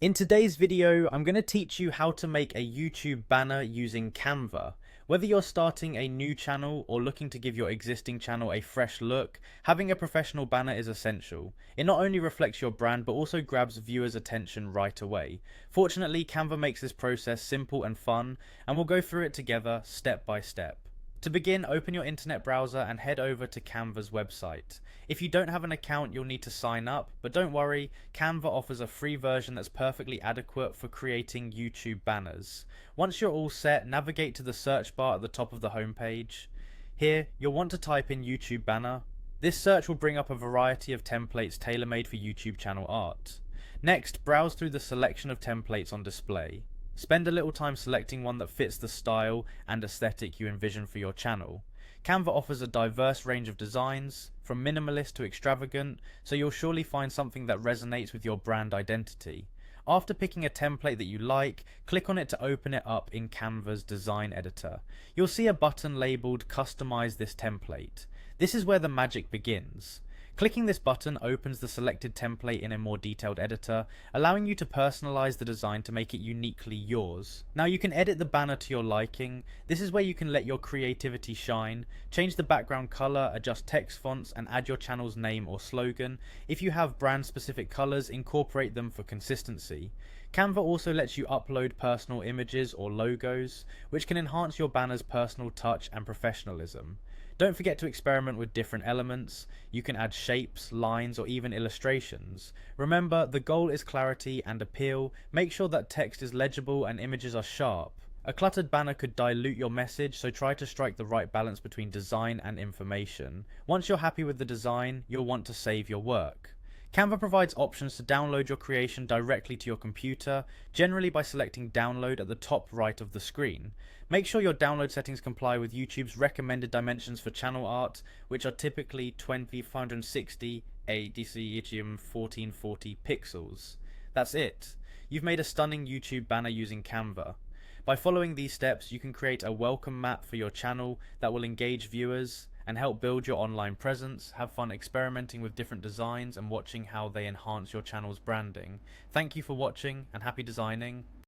In today's video, I'm going to teach you how to make a YouTube banner using Canva. Whether you're starting a new channel or looking to give your existing channel a fresh look, having a professional banner is essential. It not only reflects your brand but also grabs viewers' attention right away. Fortunately, Canva makes this process simple and fun, and we'll go through it together step by step. To begin, open your internet browser and head over to Canva's website. If you don't have an account, you'll need to sign up, but don't worry, Canva offers a free version that's perfectly adequate for creating YouTube banners. Once you're all set, navigate to the search bar at the top of the homepage. Here, you'll want to type in YouTube banner. This search will bring up a variety of templates tailor-made for YouTube channel art. Next, browse through the selection of templates on display. Spend a little time selecting one that fits the style and aesthetic you envision for your channel. Canva offers a diverse range of designs, from minimalist to extravagant, so you'll surely find something that resonates with your brand identity. After picking a template that you like, click on it to open it up in Canva's design editor. You'll see a button labeled Customize this template. This is where the magic begins. Clicking this button opens the selected template in a more detailed editor, allowing you to personalize the design to make it uniquely yours. Now you can edit the banner to your liking. This is where you can let your creativity shine, change the background color, adjust text fonts, and add your channel's name or slogan. If you have brand specific colors, incorporate them for consistency. Canva also lets you upload personal images or logos, which can enhance your banner's personal touch and professionalism. Don't forget to experiment with different elements. You can add shapes, lines, or even illustrations. Remember, the goal is clarity and appeal. Make sure that text is legible and images are sharp. A cluttered banner could dilute your message, so try to strike the right balance between design and information. Once you're happy with the design, you'll want to save your work. Canva provides options to download your creation directly to your computer, generally by selecting download at the top right of the screen. Make sure your download settings comply with YouTube's recommended dimensions for channel art, which are typically 2560 ADCEGM 1440 pixels. That's it. You've made a stunning YouTube banner using Canva. By following these steps, you can create a welcome mat for your channel that will engage viewers and help build your online presence. Have fun experimenting with different designs and watching how they enhance your channel's branding. Thank you for watching and happy designing.